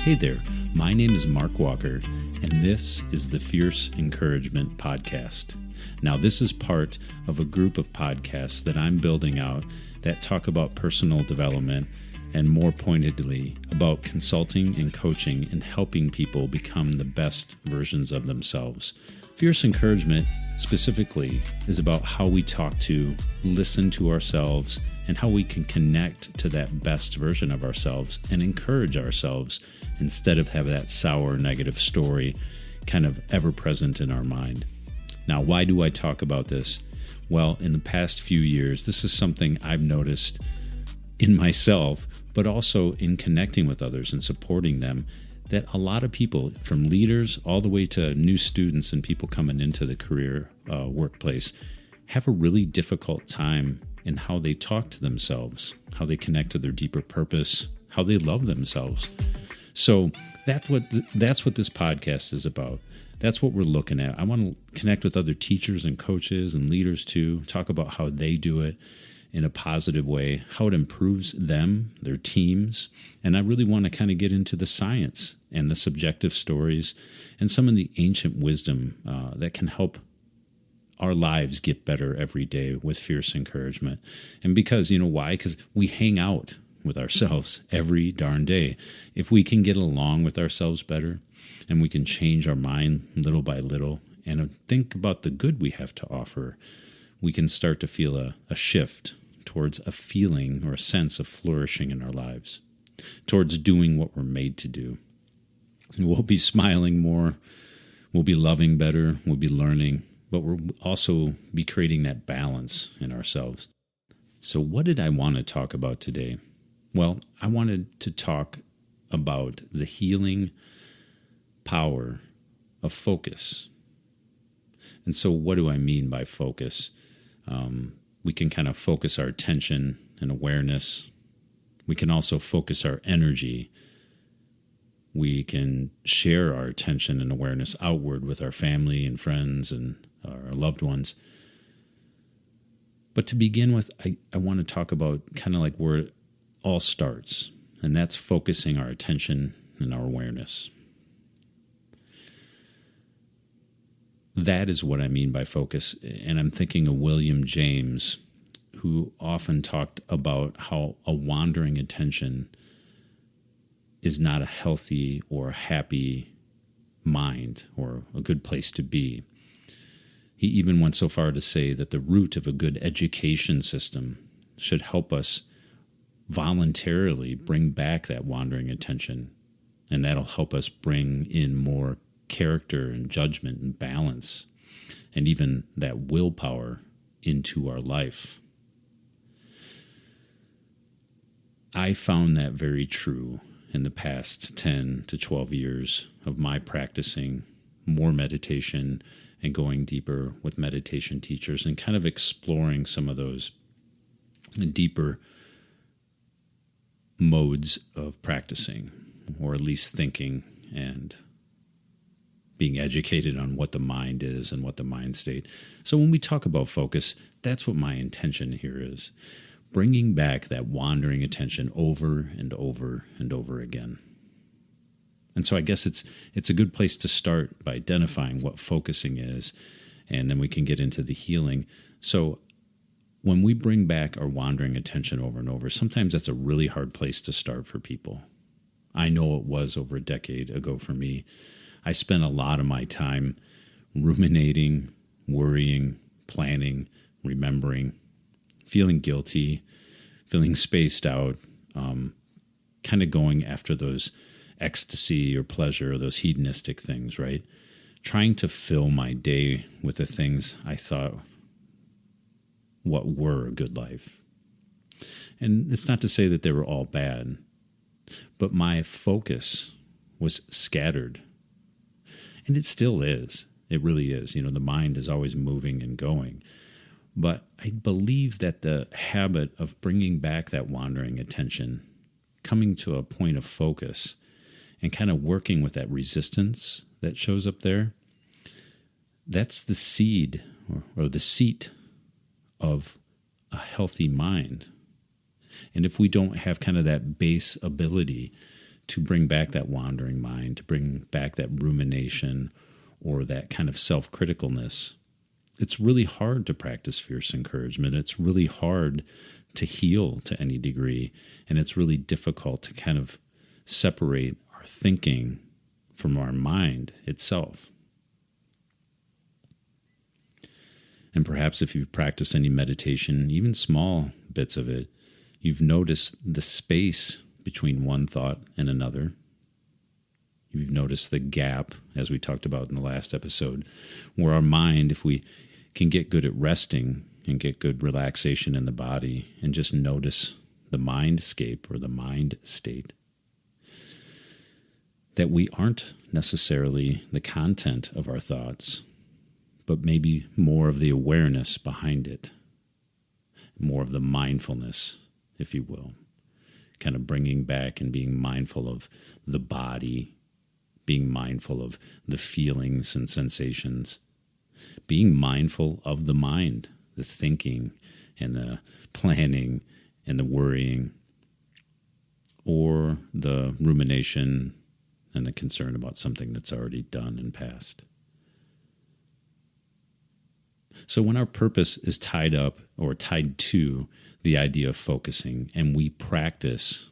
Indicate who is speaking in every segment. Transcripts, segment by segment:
Speaker 1: Hey there, my name is Mark Walker, and this is the Fierce Encouragement Podcast. Now, this is part of a group of podcasts that I'm building out that talk about personal development and more pointedly about consulting and coaching and helping people become the best versions of themselves. Fierce Encouragement specifically is about how we talk to, listen to ourselves, and how we can connect to that best version of ourselves and encourage ourselves instead of have that sour, negative story kind of ever present in our mind. Now, why do I talk about this? Well, in the past few years, this is something I've noticed in myself, but also in connecting with others and supporting them, that a lot of people, from leaders all the way to new students and people coming into the career workplace, have a really difficult time in how they talk to themselves, how they connect to their deeper purpose, how they love themselves. So that's what this podcast is about. That's what we're looking at. I want to connect with other teachers and coaches and leaders too, talk about how they do it in a positive way, how it improves them, their teams. And I really want to kind of get into the science and the subjective stories and some of the ancient wisdom that can help our lives get better every day with fierce encouragement. And because, you know why? Because we hang out with ourselves every darn day. If we can get along with ourselves better and we can change our mind little by little and think about the good we have to offer, we can start to feel a shift towards a feeling or a sense of flourishing in our lives, towards doing what we're made to do. We'll be smiling more, we'll be loving better, we'll be learning, but we'll also be creating that balance in ourselves. So what did I want to talk about today? Well, I wanted to talk about the healing power of focus. And so what do I mean by focus? We can kind of focus our attention and awareness. We can also focus our energy. We can share our attention and awareness outward with our family and friends and our loved ones. But to begin with, I want to talk about kind of like where it all starts, and that's focusing our attention and our awareness. That is what I mean by focus, and I'm thinking of William James, who often talked about how a wandering attention is not a healthy or happy mind or a good place to be. He even went so far to say that the root of a good education system should help us voluntarily bring back that wandering attention, and that'll help us bring in more character and judgment and balance and even that willpower into our life. I found that very true in the past 10 to 12 years of my practicing more meditation and going deeper with meditation teachers and kind of exploring some of those deeper modes of practicing, or at least thinking and being educated on what the mind is and what the mind state. So when we talk about focus, that's what my intention here is. Bringing back that wandering attention over and over and over again. And so I guess it's a good place to start by identifying what focusing is, and then we can get into the healing. So when we bring back our wandering attention over and over, sometimes that's a really hard place to start for people. I know it was over a decade ago for me. I spent a lot of my time ruminating, worrying, planning, remembering, feeling guilty, feeling spaced out, kind of going after those ecstasy or pleasure or those hedonistic things, right? Trying to fill my day with the things I thought what were a good life. And it's not to say that they were all bad, but my focus was scattered. And it still is. It really is. You know, the mind is always moving and going. But I believe that the habit of bringing back that wandering attention, coming to a point of focus, and kind of working with that resistance that shows up there, that's the seed or the seat of a healthy mind. And if we don't have kind of that base ability to bring back that wandering mind, to bring back that rumination or that kind of self-criticalness. It's really hard to practice fierce encouragement. It's really hard to heal to any degree, and it's really difficult to kind of separate our thinking from our mind itself. And perhaps if you've practiced any meditation, even small bits of it, you've noticed the space between one thought and another. You've noticed the gap, as we talked about in the last episode, where our mind, if we can get good at resting and get good relaxation in the body and just notice the mindscape or the mind state, that we aren't necessarily the content of our thoughts, but maybe more of the awareness behind it, more of the mindfulness, if you will, kind of bringing back and being mindful of the body, being mindful of the feelings and sensations, being mindful of the mind, the thinking and the planning and the worrying, or the rumination and the concern about something that's already done and passed. So when our purpose is tied up or tied to the idea of focusing, and we practice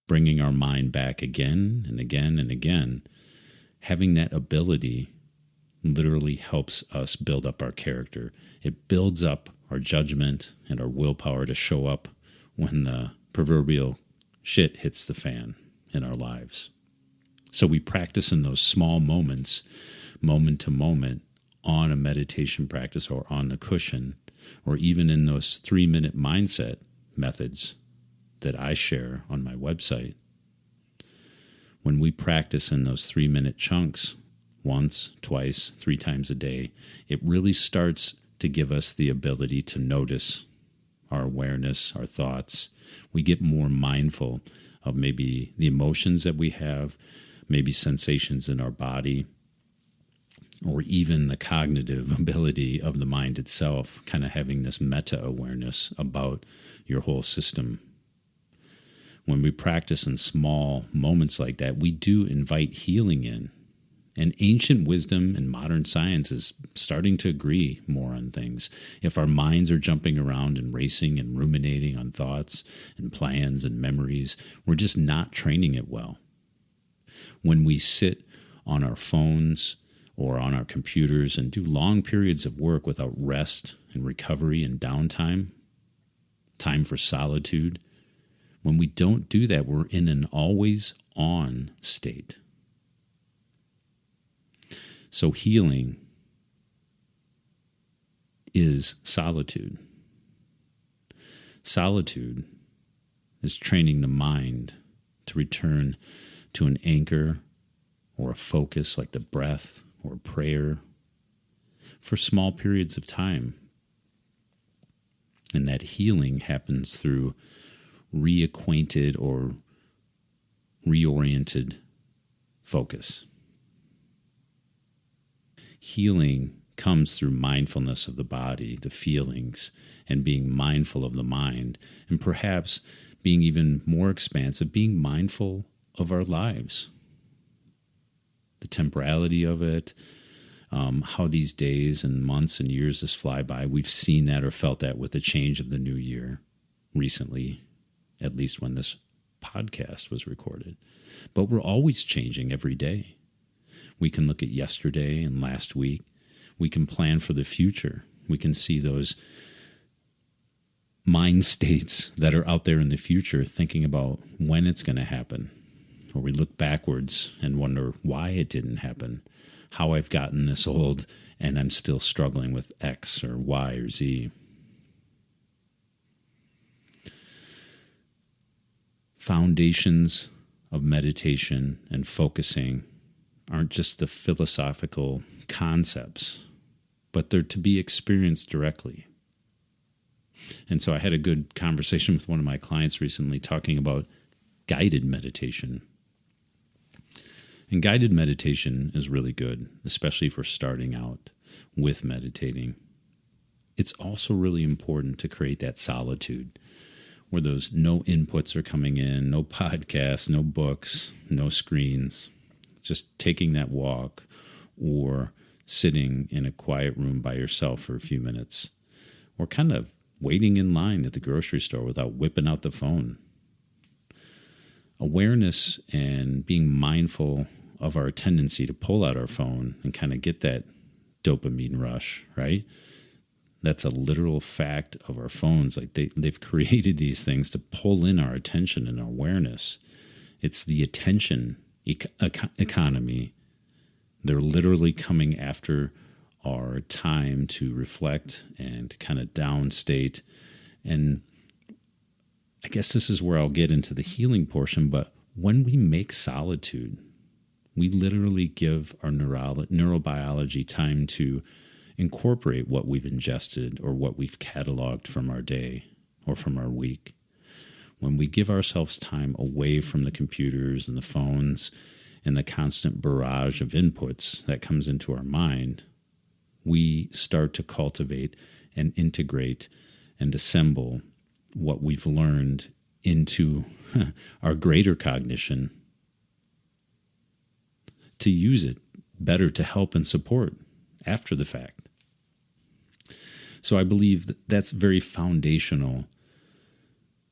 Speaker 1: bringing our mind back again and again and again, having that ability literally helps us build up our character. It builds up our judgment and our willpower to show up when the proverbial shit hits the fan in our lives. So we practice in those small moments, moment to moment, on a meditation practice or on the cushion, or even in those 3-minute mindset methods that I share on my website. When we practice in those 3-minute chunks, once, twice, 3 times a day, it really starts to give us the ability to notice our awareness, our thoughts. We get more mindful of maybe the emotions that we have, maybe sensations in our body, or even the cognitive ability of the mind itself, kind of having this meta-awareness about your whole system. When we practice in small moments like that, we do invite healing in. And ancient wisdom and modern science is starting to agree more on things. If our minds are jumping around and racing and ruminating on thoughts and plans and memories, we're just not training it well. When we sit on our phones or on our computers and do long periods of work without rest and recovery and downtime, time for solitude, when we don't do that, we're in an always-on state. So healing is solitude. Solitude is training the mind to return to an anchor or a focus like the breath or prayer for small periods of time. And that healing happens through reacquainted or reoriented focus. Healing comes through mindfulness of the body, the feelings, and being mindful of the mind, and perhaps being even more expansive, being mindful of our lives, the temporality of it, how these days and months and years just fly by. We've seen that or felt that with the change of the new year recently, at least when this podcast was recorded. But we're always changing every day. We can look at yesterday and last week. We can plan for the future. We can see those mind states that are out there in the future, thinking about when it's going to happen. Or we look backwards and wonder why it didn't happen, how I've gotten this old and I'm still struggling with X or Y or Z. Foundations of meditation and focusing aren't just the philosophical concepts, but they're to be experienced directly. And so I had a good conversation with one of my clients recently talking about guided meditation. And guided meditation is really good, especially for starting out with meditating. It's also really important to create that solitude where those no inputs are coming in, no podcasts, no books, no screens, just taking that walk or sitting in a quiet room by yourself for a few minutes, or kind of waiting in line at the grocery store without whipping out the phone. Awareness and being mindful of our tendency to pull out our phone and kind of get that dopamine rush, right? That's a literal fact of our phones. Like they've created these things to pull in our attention and awareness. It's the attention economy. They're literally coming after our time to reflect and to kind of downstate. And I guess this is where I'll get into the healing portion, but when we make solitude, we literally give our neurobiology time to incorporate what we've ingested or what we've cataloged from our day or from our week. When we give ourselves time away from the computers and the phones and the constant barrage of inputs that comes into our mind, we start to cultivate and integrate and assemble what we've learned into our greater cognition to use it better to help and support after the fact. So I believe that's very foundational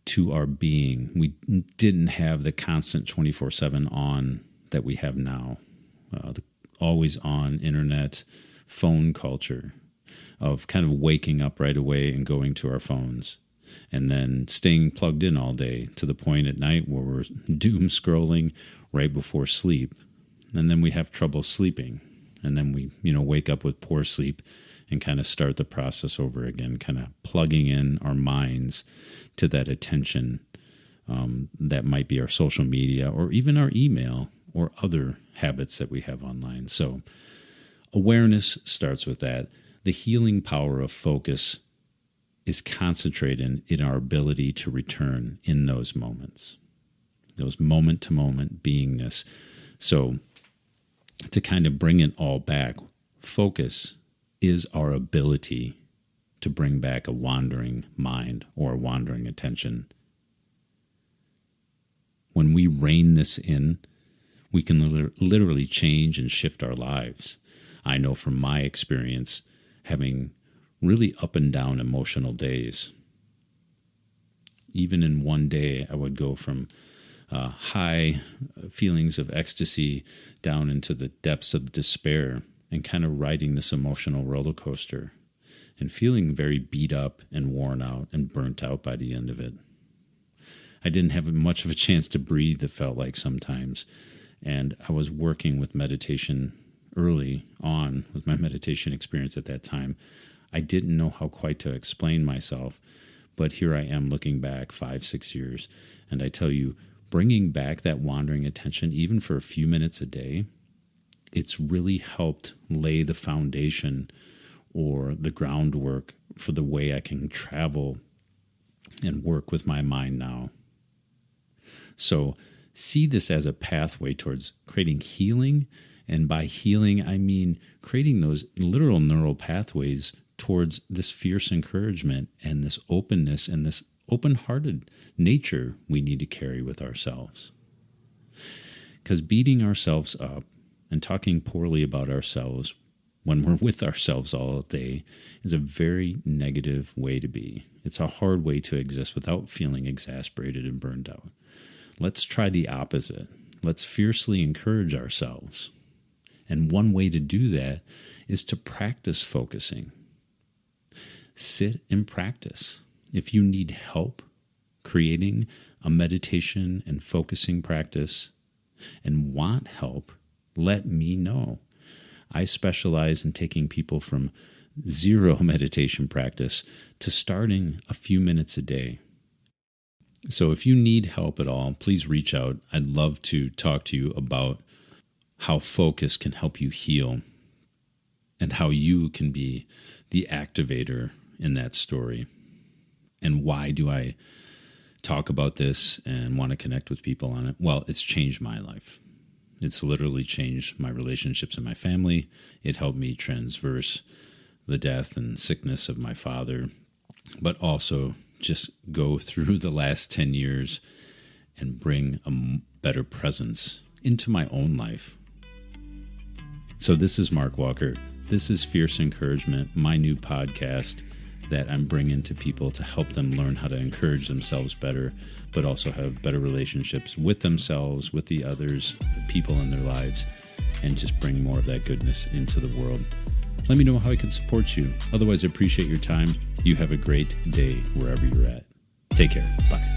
Speaker 1: to our being. We didn't have the constant 24/7 on that we have now, the always on internet phone culture of kind of waking up right away and going to our phones and then staying plugged in all day to the point at night where we're doom scrolling right before sleep. And then we have trouble sleeping. And then we, wake up with poor sleep and kind of start the process over again, kind of plugging in our minds to that attention that might be our social media or even our email or other habits that we have online. So awareness starts with that. The healing power of focus is concentrated in our ability to return in those moments, those moment-to-moment beingness. So to kind of bring it all back, focus is our ability to bring back a wandering mind or a wandering attention. When we rein this in, we can literally change and shift our lives. I know from my experience, having really up and down emotional days. Even in one day, I would go from high feelings of ecstasy down into the depths of despair and kind of riding this emotional roller coaster and feeling very beat up and worn out and burnt out by the end of it. I didn't have much of a chance to breathe, it felt like sometimes. And I was working with meditation early on with my meditation experience at that time. I didn't know how quite to explain myself, but here I am looking back 5-6 years, and I tell you, bringing back that wandering attention, even for a few minutes a day, it's really helped lay the foundation or the groundwork for the way I can travel and work with my mind now. So see this as a pathway towards creating healing, and by healing, I mean creating those literal neural pathways towards this fierce encouragement and this openness and this open-hearted nature we need to carry with ourselves. Because beating ourselves up and talking poorly about ourselves when we're with ourselves all day is a very negative way to be. It's a hard way to exist without feeling exasperated and burned out. Let's try the opposite. Let's fiercely encourage ourselves. And one way to do that is to practice focusing. Sit and practice. If you need help creating a meditation and focusing practice and want help, let me know. I specialize in taking people from zero meditation practice to starting a few minutes a day. So if you need help at all, please reach out. I'd love to talk to you about how focus can help you heal and how you can be the activator in that story. And why do I talk about this and want to connect with people on it? Well, it's changed my life. It's literally changed my relationships in my family. It helped me transverse the death and sickness of my father, but also just go through the last 10 years and bring a better presence into my own life. So this is Mark Walker. This is Fierce Encouragement, my new podcast that I'm bringing to people to help them learn how to encourage themselves better, but also have better relationships with themselves, with the others, the people in their lives, and just bring more of that goodness into the world. Let me know how I can support you. Otherwise, I appreciate your time. You have a great day wherever you're at. Take care. Bye.